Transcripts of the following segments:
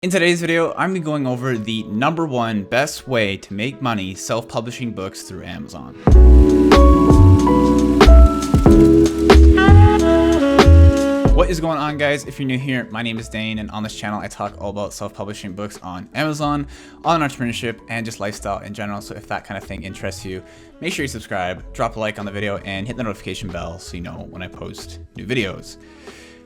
In today's video, I'm going to be going over the #1 best way to make money self-publishing books through Amazon. What is going on, guys? If you're new here, my name is Dane, and on this channel I talk all about self-publishing books on Amazon, on entrepreneurship, and just lifestyle in general. So if that kind of thing interests you, make sure you subscribe, drop a like on the video, and hit the notification bell so you know when I post new videos.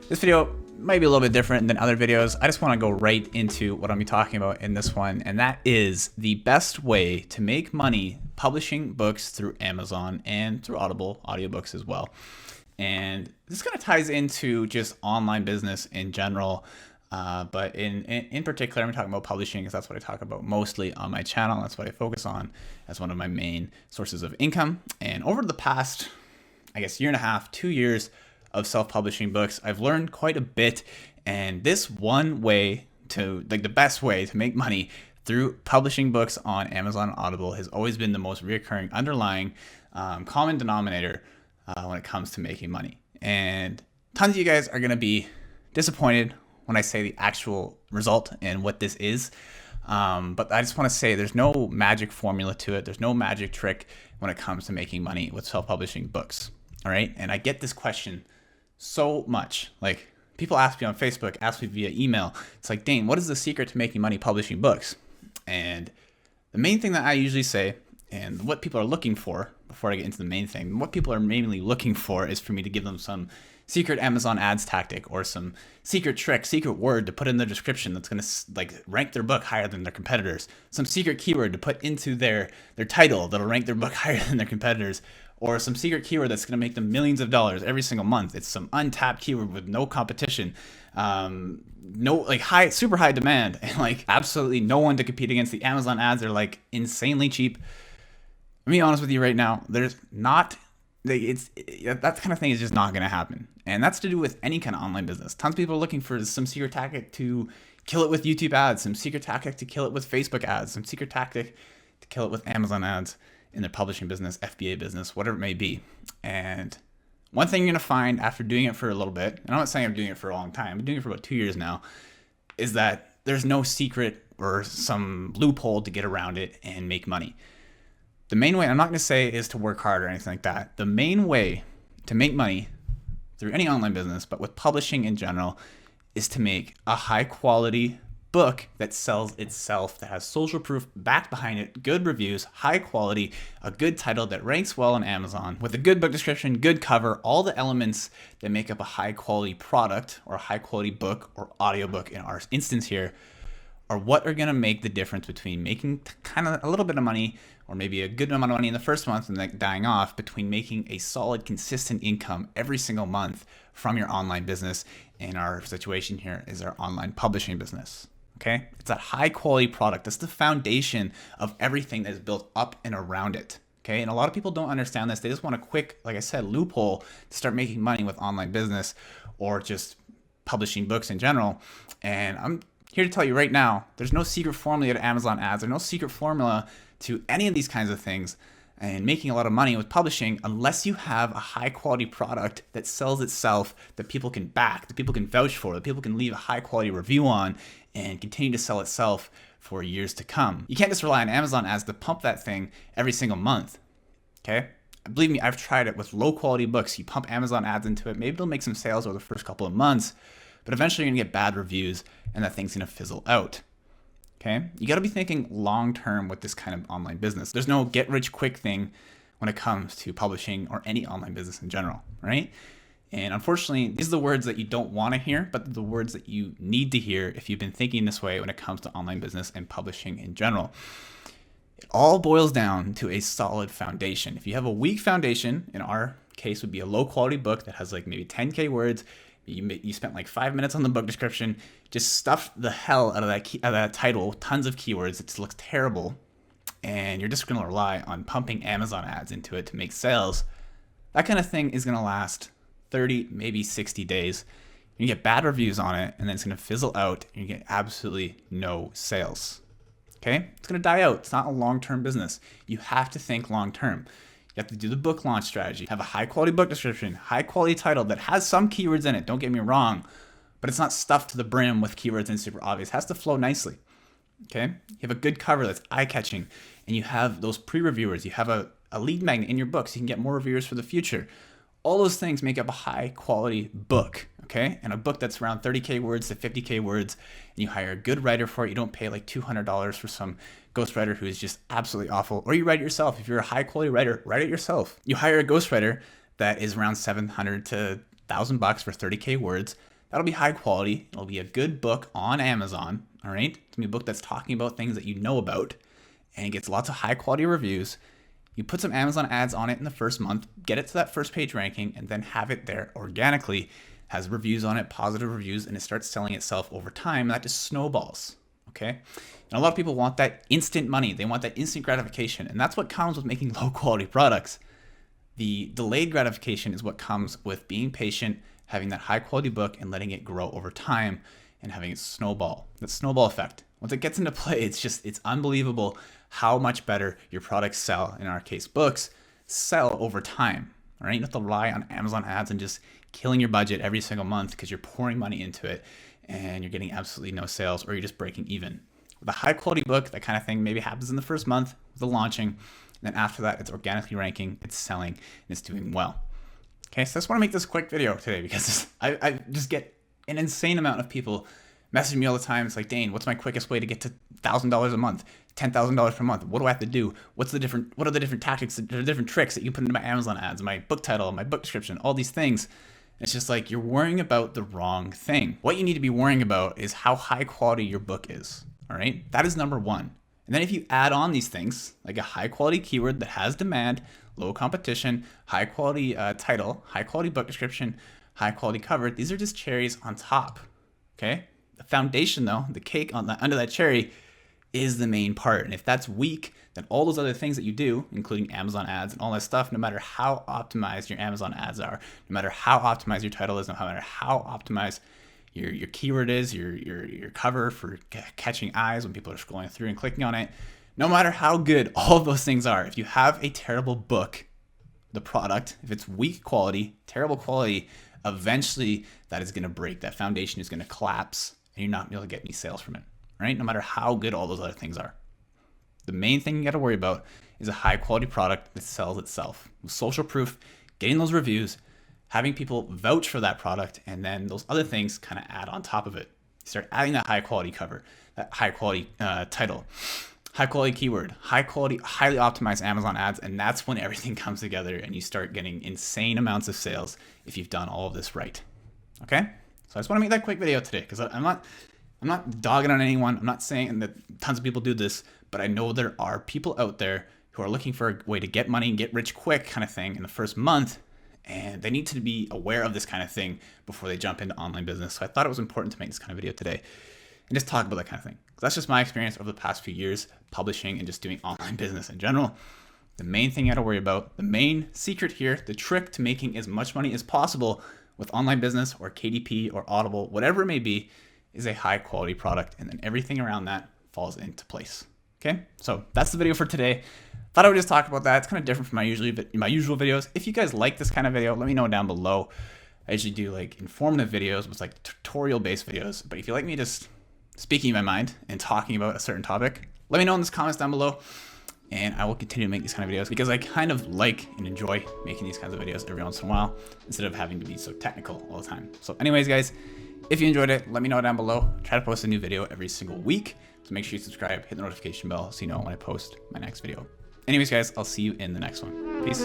This video might be a little bit different than other videos. I just want to go right into what I'm going to be talking about in this one, and that is the best way to make money publishing books through Amazon and through Audible audiobooks as well. And this kind of ties into just online business in general, but in particular, I'm talking about publishing because that's what I talk about mostly on my channel. That's what I focus on as one of my main sources of income. And over the past, I guess, year and a half, 2 years of self-publishing books, I've learned quite a bit, and this one way to, like, the best way to make money through publishing books on Amazon and Audible has always been the most reoccurring underlying common denominator when it comes to making money. And tons of you guys are going to be disappointed when I say the actual result and what this is. But I just want to say there's no magic formula to it. There's no magic trick when it comes to making money with self-publishing books. All right. And I get this question so much. Like, people ask me on Facebook, ask me via email. It's like, Dane, what is the secret to making money publishing books? And the main thing that I usually say, and what people are looking for, before I get into the main thing, what people are mainly looking for is for me to give them some secret Amazon ads tactic or some secret trick, secret word to put in the description that's going to, like, rank their book higher than their competitors. Some secret keyword to put into their title that'll rank their book higher than their competitors. Or some secret keyword that's going to make them millions of dollars every single month. It's some untapped keyword with no competition, no, like, super high demand, and like absolutely no one to compete against. The Amazon ads are like insanely cheap. Let me be honest with you right now. There's not, that kind of thing is just not going to happen, and that's to do with any kind of online business. Tons of people are looking for some secret tactic to kill it with YouTube ads, some secret tactic to kill it with Facebook ads, some secret tactic to kill it with Amazon ads in their publishing business, FBA business, whatever it may be. And one thing you're going to find after doing it for a little bit, and I'm not saying I'm doing it for a long time, I'm doing it for about 2 years now, is that there's no secret or some loophole to get around it and make money. The main way, I'm not going to say is to work hard or anything like that. The main way to make money through any online business, but with publishing in general, is to make a high quality book that sells itself, that has social proof backed behind it, good reviews, high quality, a good title that ranks well on Amazon, with a good book description, good cover, all the elements that make up a high quality product or a high quality book or audiobook in our instance here, are what are going to make the difference between making kind of a little bit of money or maybe a good amount of money in the first month and then dying off, between making a solid, consistent income every single month from your online business. And our situation here is our online publishing business. Okay, it's a high quality product. That's the foundation of everything that is built up and around it. Okay, and a lot of people don't understand this. They just want a quick, like I said, loophole to start making money with online business or just publishing books in general. And I'm here to tell you right now, there's no secret formula to Amazon ads. There's no secret formula to any of these kinds of things and making a lot of money with publishing unless you have a high quality product that sells itself, that people can back, that people can vouch for, that people can leave a high quality review on and continue to sell itself for years to come. You can't just rely on Amazon ads to pump that thing every single month. Okay? Believe me, I've tried it with low quality books. You pump Amazon ads into it, maybe they'll make some sales over the first couple of months, but eventually you're gonna get bad reviews and that thing's gonna fizzle out. Okay? You gotta be thinking long-term with this kind of online business. There's no get-rich-quick thing when it comes to publishing or any online business in general, right? And unfortunately, these are the words that you don't want to hear, but the words that you need to hear if you've been thinking this way when it comes to online business and publishing in general. It all boils down to a solid foundation. If you have a weak foundation, in our case would be a low-quality book that has like maybe 10K words, you spent like 5 minutes on the book description, just stuffed the hell out of that title, tons of keywords, it just looks terrible, and you're just going to rely on pumping Amazon ads into it to make sales. That kind of thing is going to last 30, maybe 60 days. You get bad reviews on it, and then it's going to fizzle out, and you get absolutely no sales. Okay? It's going to die out. It's not a long-term business. You have to think long-term. You have to do the book launch strategy, have a high quality book description, high quality title that has some keywords in it, don't get me wrong, but it's not stuffed to the brim with keywords and super obvious. It has to flow nicely. Okay, you have a good cover that's eye-catching, and you have those pre-reviewers. You have a lead magnet in your book so you can get more reviewers for the future. All those things make up a high-quality book, okay? And a book that's around 30K words to 50K words, and you hire a good writer for it. You don't pay like $200 for some ghostwriter who is just absolutely awful, or you write it yourself. If you're a high-quality writer, write it yourself. You hire a ghostwriter that is around $700 to $1,000 for 30K words. That'll be high quality. It'll be a good book on Amazon, all right? It's gonna be a book that's talking about things that you know about, and it gets lots of high quality reviews. You put some Amazon ads on it in the first month, get it to that first page ranking, and then have it there organically, has reviews on it, positive reviews, and it starts selling itself over time. That just snowballs, okay? And a lot of people want that instant money. They want that instant gratification, and that's what comes with making low quality products. The delayed gratification is what comes with being patient, having that high quality book and letting it grow over time and having it snowball, that snowball effect. Once it gets into play, it's unbelievable how much better your products sell, in our case, books, sell over time, all right? You don't have to rely on Amazon ads and just killing your budget every single month because you're pouring money into it and you're getting absolutely no sales, or you're just breaking even. With a high quality book, that kind of thing maybe happens in the first month with the launching, and then after that, it's organically ranking, it's selling, and it's doing well. Okay, so I just want to make this quick video today because I just get an insane amount of people messaging me all the time. It's like, Dane, what's my quickest way to get to $1,000 a month, $10,000 per month? What do I have to do? What are the different tactics, the different tricks that you put into my Amazon ads, my book title, my book description, all these things? It's just like you're worrying about the wrong thing. What you need to be worrying about is how high quality your book is, all right? That is number one. And then if you add on these things, like a high quality keyword that has demand, low competition, high quality title, high quality book description, high quality cover, these are just cherries on top, okay? The foundation though, the cake on under that cherry is the main part. And if that's weak, then all those other things that you do, including Amazon ads and all that stuff, no matter how optimized your Amazon ads are, no matter how optimized your title is, no matter how optimized your keyword is, your cover for catching eyes when people are scrolling through and clicking on it, no matter how good all of those things are, if you have a terrible book, the product, if it's weak quality, terrible quality, eventually that is going to break. That foundation is going to collapse and you're not going to be able to get any sales from it, right? No matter how good all those other things are. The main thing you got to worry about is a high quality product that sells itself with social proof, getting those reviews, having people vouch for that product, and then those other things kind of add on top of it. You start adding that high quality cover, that high quality title, high quality keyword, high quality, highly optimized Amazon ads, and that's when everything comes together and you start getting insane amounts of sales if you've done all of this right. Okay? So I just want to make that quick video today because I'm not dogging on anyone. I'm not saying that tons of people do this, but I know there are people out there who are looking for a way to get money and get rich quick kind of thing in the first month, and they need to be aware of this kind of thing before they jump into online business. So I thought it was important to make this kind of video today and just talk about that kind of thing. Because that's just my experience over the past few years publishing and just doing online business in general. The main thing you got to worry about, the main secret here, the trick to making as much money as possible with online business or KDP or Audible, whatever it may be, is a high quality product, and then everything around that falls into place. Okay, so that's the video for today. Thought I would just talk about that. It's kind of different from my usual videos. If you guys like this kind of video, let me know down below. I usually do like informative videos with like tutorial based videos, but if you like me just speaking my mind and talking about a certain topic, let me know in the comments down below, and I will continue to make these kind of videos because I kind of like and enjoy making these kinds of videos every once in a while instead of having to be so technical all the time. So anyways, guys, if you enjoyed it, let me know down below. I try to post a new video every single week, so make sure you subscribe, hit the notification bell so you know when I post my next video. Anyways, guys, I'll see you in the next one. Peace.